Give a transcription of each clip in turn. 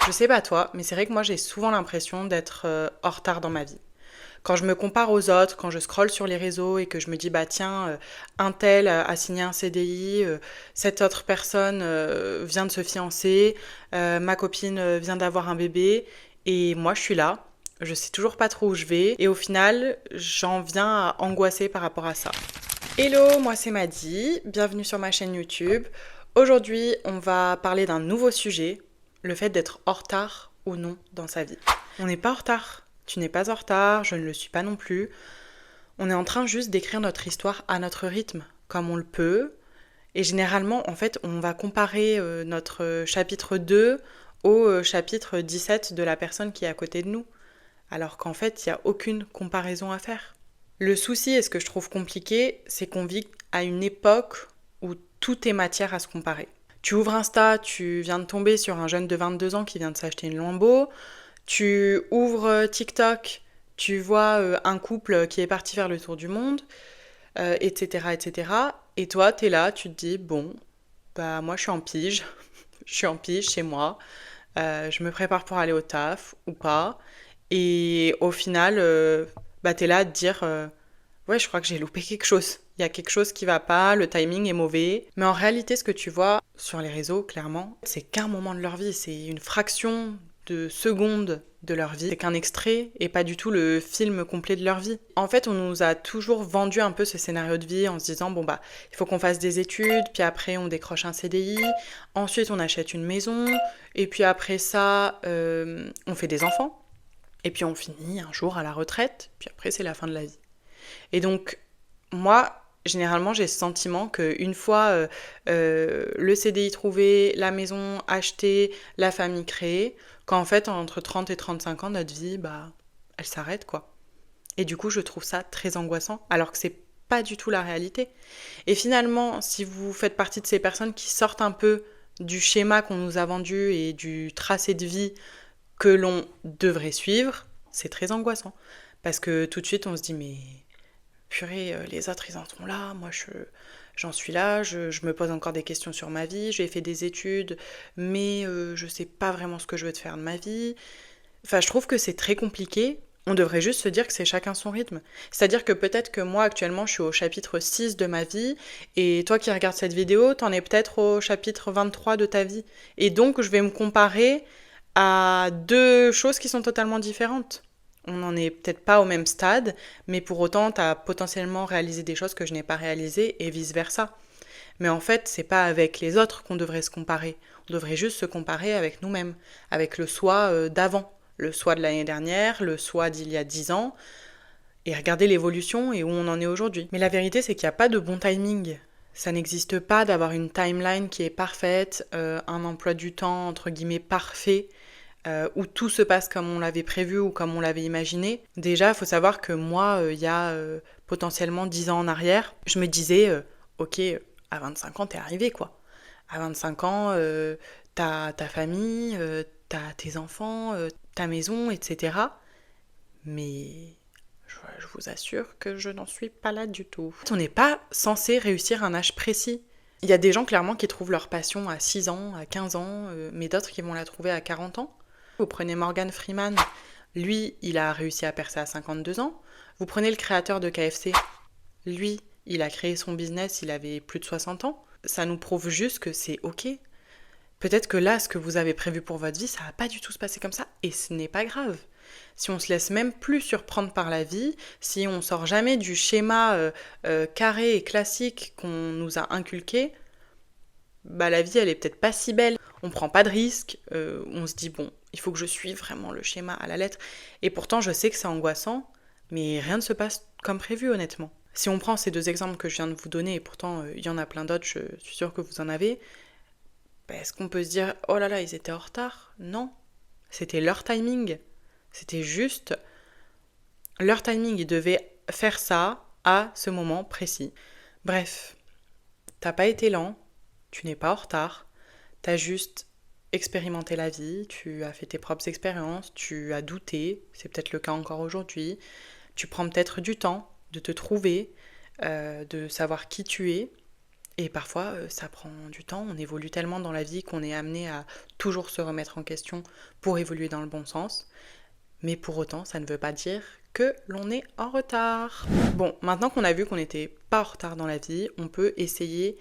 Je sais pas toi, mais c'est vrai que moi j'ai souvent l'impression d'être en retard dans ma vie. Quand je me compare aux autres, quand je scrolle sur les réseaux et que je me dis bah tiens, un tel a signé un CDI, cette autre personne vient de se fiancer, ma copine vient d'avoir un bébé et moi je suis là, je sais toujours pas trop où je vais et au final j'en viens à angoisser par rapport à ça. Hello, moi c'est Maddy, bienvenue sur ma chaîne YouTube. Aujourd'hui, on va parler d'un nouveau sujet, le fait d'être en retard ou non dans sa vie. On n'est pas en retard, tu n'es pas en retard, je ne le suis pas non plus. On est en train juste d'écrire notre histoire à notre rythme, comme on le peut. Et généralement, en fait, on va comparer notre chapitre 2 au chapitre 17 de la personne qui est à côté de nous. Alors qu'en fait, il n'y a aucune comparaison à faire. Le souci, et ce que je trouve compliqué, c'est qu'on vit à une époque où tout est matière à se comparer. Tu ouvres Insta, tu viens de tomber sur un jeune de 22 ans qui vient de s'acheter une Lambo. Tu ouvres TikTok, tu vois un couple qui est parti faire le tour du monde, etc., etc. Et toi, t'es là, tu te dis, bon, bah moi je suis en pige, je suis en pige chez moi, je me prépare pour aller au taf ou pas. Et au final, bah t'es là à te dire, ouais, je crois que j'ai loupé quelque chose. Il y a quelque chose qui va pas, le timing est mauvais. Mais en réalité, ce que tu vois sur les réseaux, clairement, c'est qu'un moment de leur vie, c'est une fraction de seconde de leur vie. C'est qu'un extrait et pas du tout le film complet de leur vie. En fait, on nous a toujours vendu un peu ce scénario de vie en se disant, bon bah, il faut qu'on fasse des études, puis après on décroche un CDI, ensuite on achète une maison, et puis après ça, on fait des enfants. Et puis on finit un jour à la retraite, puis après c'est la fin de la vie. Et donc, moi, généralement, j'ai ce sentiment qu'une fois le CDI trouvé, la maison achetée, la famille créée, qu'en fait, entre 30 et 35 ans, notre vie, bah, elle s'arrête, quoi. Et du coup, je trouve ça très angoissant, alors que c'est pas du tout la réalité. Et finalement, si vous faites partie de ces personnes qui sortent un peu du schéma qu'on nous a vendu et du tracé de vie que l'on devrait suivre, c'est très angoissant. Parce que tout de suite, on se dit, mais purée, les autres, ils en sont là, j'en suis là, je me pose encore des questions sur ma vie, j'ai fait des études, mais je sais pas vraiment ce que je veux faire de ma vie. Enfin, je trouve que c'est très compliqué. On devrait juste se dire que c'est chacun son rythme. C'est-à-dire que peut-être que moi, actuellement, je suis au chapitre 6 de ma vie, et toi qui regardes cette vidéo, t'en es peut-être au chapitre 23 de ta vie. Et donc, je vais me comparer à deux choses qui sont totalement différentes. On n'en est peut-être pas au même stade, mais pour autant, tu as potentiellement réalisé des choses que je n'ai pas réalisées et vice-versa. Mais en fait, c'est pas avec les autres qu'on devrait se comparer. On devrait juste se comparer avec nous-mêmes, avec le soi d'avant, le soi de l'année dernière, le soi d'il y a 10 ans, et regarder l'évolution et où on en est aujourd'hui. Mais la vérité, c'est qu'il n'y a pas de bon timing. Ça n'existe pas d'avoir une timeline qui est parfaite, un emploi du temps entre guillemets parfait, où tout se passe comme on l'avait prévu ou comme on l'avait imaginé. Déjà, il faut savoir que moi, il y a potentiellement 10 ans en arrière, je me disais, ok, à 25 ans, t'es arrivé, quoi. À 25 ans, t'as ta famille, t'as tes enfants, ta maison, etc. Mais je vous assure que je n'en suis pas là du tout. On n'est pas censé réussir à un âge précis. Il y a des gens clairement qui trouvent leur passion à 6 ans, à 15 ans, mais d'autres qui vont la trouver à 40 ans. Vous prenez Morgan Freeman, lui, il a réussi à percer à 52 ans. Vous prenez le créateur de KFC, lui, il a créé son business, il avait plus de 60 ans. Ça nous prouve juste que c'est ok. Peut-être que là, ce que vous avez prévu pour votre vie, ça va pas du tout se passer comme ça, et ce n'est pas grave. Si on se laisse même plus surprendre par la vie, si on sort jamais du schéma carré et classique qu'on nous a inculqué, bah la vie elle est peut-être pas si belle. On prend pas de risques, on se dit bon, il faut que je suive vraiment le schéma à la lettre. Et pourtant je sais que c'est angoissant, mais rien ne se passe comme prévu honnêtement. Si on prend ces deux exemples que je viens de vous donner, et pourtant il y en a plein d'autres, je suis sûre que vous en avez, bah, est-ce qu'on peut se dire oh là là ils étaient en retard? Non, c'était leur timing. C'était juste leur timing, ils devaient faire ça à ce moment précis. Bref, t'as pas été lent, tu n'es pas en retard, t'as juste expérimenté la vie, tu as fait tes propres expériences, tu as douté, c'est peut-être le cas encore aujourd'hui, tu prends peut-être du temps de te trouver, de savoir qui tu es, Et parfois, ça prend du temps, on évolue tellement dans la vie qu'on est amené à toujours se remettre en question pour évoluer dans le bon sens. Mais pour autant, ça ne veut pas dire que l'on est en retard. Bon, maintenant qu'on a vu qu'on n'était pas en retard dans la vie, on peut essayer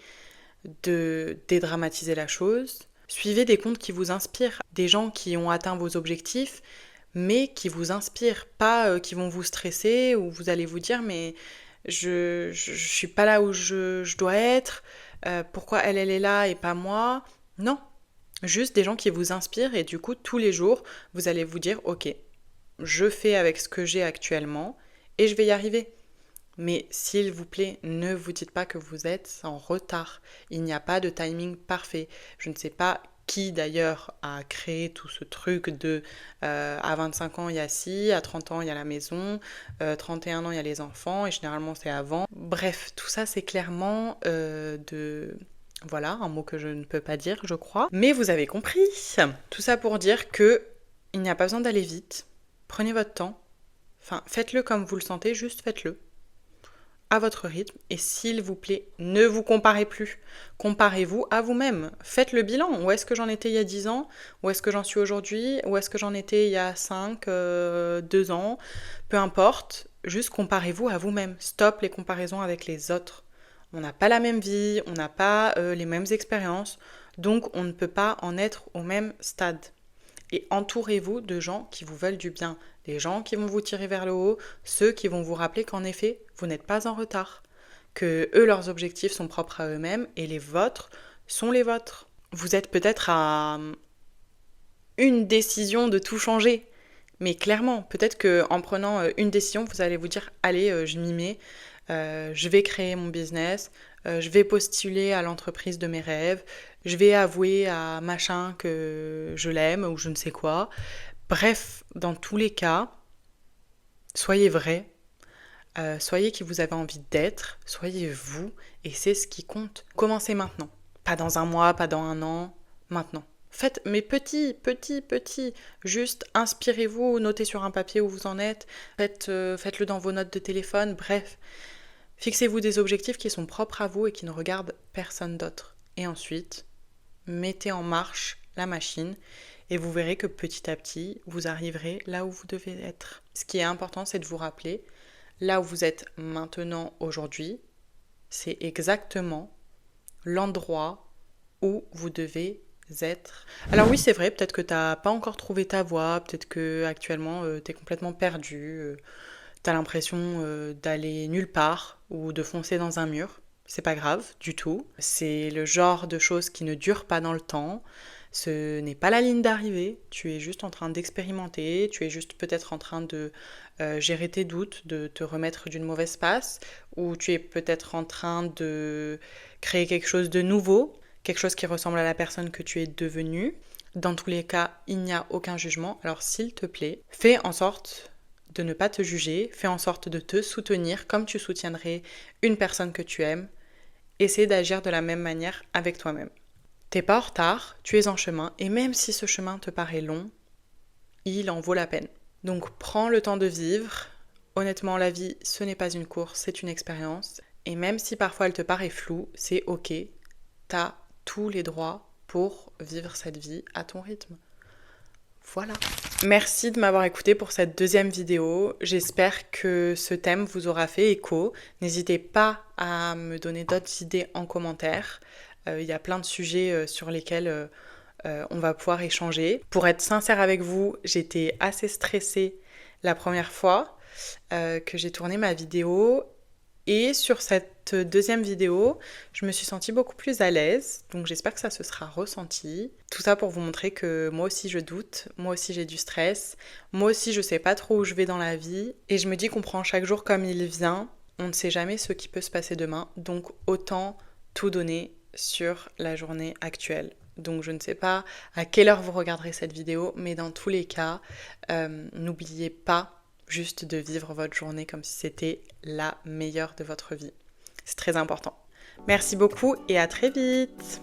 de dédramatiser la chose. Suivez des comptes qui vous inspirent, des gens qui ont atteint vos objectifs, mais qui vous inspirent, pas qui vont vous stresser ou vous allez vous dire mais je suis pas là où je dois être, pourquoi elle est là et pas moi. Non, juste des gens qui vous inspirent et du coup tous les jours vous allez vous dire ok, je fais avec ce que j'ai actuellement et je vais y arriver. Mais s'il vous plaît, ne vous dites pas que vous êtes en retard. Il n'y a pas de timing parfait. Je ne sais pas qui d'ailleurs a créé tout ce truc de à 25 ans il y a ci, à 30 ans il y a la maison, 31 ans il y a les enfants et généralement c'est avant. Bref, tout ça c'est clairement Voilà, un mot que je ne peux pas dire, je crois. Mais vous avez compris. Tout ça pour dire que il n'y a pas besoin d'aller vite. Prenez votre temps. Enfin, faites-le comme vous le sentez, juste faites-le à votre rythme et s'il vous plaît, ne vous comparez plus. Comparez-vous à vous-même. Faites le bilan. Où est-ce que j'en étais il y a 10 ans? Où est-ce que j'en suis aujourd'hui? Où est-ce que j'en étais il y a 5, 2 ans? Peu importe. Juste comparez-vous à vous-même. Stop les comparaisons avec les autres. On n'a pas la même vie, on n'a pas les mêmes expériences, donc on ne peut pas en être au même stade. Et entourez-vous de gens qui vous veulent du bien, des gens qui vont vous tirer vers le haut, ceux qui vont vous rappeler qu'en effet, vous n'êtes pas en retard, que eux, leurs objectifs sont propres à eux-mêmes et les vôtres sont les vôtres. Vous êtes peut-être à une décision de tout changer, mais clairement, peut-être qu'en prenant une décision, vous allez vous dire, allez, je m'y mets, je vais créer mon business, je vais postuler à l'entreprise de mes rêves, je vais avouer à machin que je l'aime ou je ne sais quoi. Bref, dans tous les cas, soyez vrai, soyez qui vous avez envie d'être, soyez vous, et c'est ce qui compte. Commencez maintenant. Pas dans un mois, pas dans un an, maintenant. Faites, mais petit, juste inspirez-vous, notez sur un papier où vous en êtes, faites-le dans vos notes de téléphone, bref. Fixez-vous des objectifs qui sont propres à vous et qui ne regardent personne d'autre. Et ensuite, mettez en marche la machine et vous verrez que petit à petit, vous arriverez là où vous devez être. Ce qui est important, c'est de vous rappeler, là où vous êtes maintenant, aujourd'hui, c'est exactement l'endroit où vous devez être. Alors oui, c'est vrai, peut-être que t'as pas encore trouvé ta voie, peut-être que actuellement t'es complètement perdu, t'as l'impression d'aller nulle part ou de foncer dans un mur. C'est pas grave du tout. C'est le genre de choses qui ne durent pas dans le temps. Ce n'est pas la ligne d'arrivée. Tu es juste en train d'expérimenter. Tu es juste peut-être en train de gérer tes doutes, de te remettre d'une mauvaise passe. Ou tu es peut-être en train de créer quelque chose de nouveau, quelque chose qui ressemble à la personne que tu es devenue. Dans tous les cas, il n'y a aucun jugement. Alors s'il te plaît, fais en sorte de ne pas te juger, fais en sorte de te soutenir comme tu soutiendrais une personne que tu aimes. Essaie d'agir de la même manière avec toi-même. T'es pas en retard, tu es en chemin, et même si ce chemin te paraît long, il en vaut la peine. Donc prends le temps de vivre. Honnêtement, la vie, ce n'est pas une course, c'est une expérience. Et même si parfois elle te paraît floue, c'est ok. T'as tous les droits pour vivre cette vie à ton rythme. Voilà. Merci de m'avoir écouté pour cette deuxième vidéo. J'espère que ce thème vous aura fait écho. N'hésitez pas à me donner d'autres idées en commentaire. Il y a plein de sujets sur lesquels on va pouvoir échanger. Pour être sincère avec vous, j'étais assez stressée la première fois que j'ai tourné ma vidéo. Et sur cette deuxième vidéo, je me suis sentie beaucoup plus à l'aise, donc j'espère que ça se sera ressenti. Tout ça pour vous montrer que moi aussi je doute, moi aussi j'ai du stress, moi aussi je sais pas trop où je vais dans la vie, et je me dis qu'on prend chaque jour comme il vient, on ne sait jamais ce qui peut se passer demain, donc autant tout donner sur la journée actuelle. Donc je ne sais pas à quelle heure vous regarderez cette vidéo, mais dans tous les cas, n'oubliez pas juste de vivre votre journée comme si c'était la meilleure de votre vie. C'est très important. Merci beaucoup et à très vite!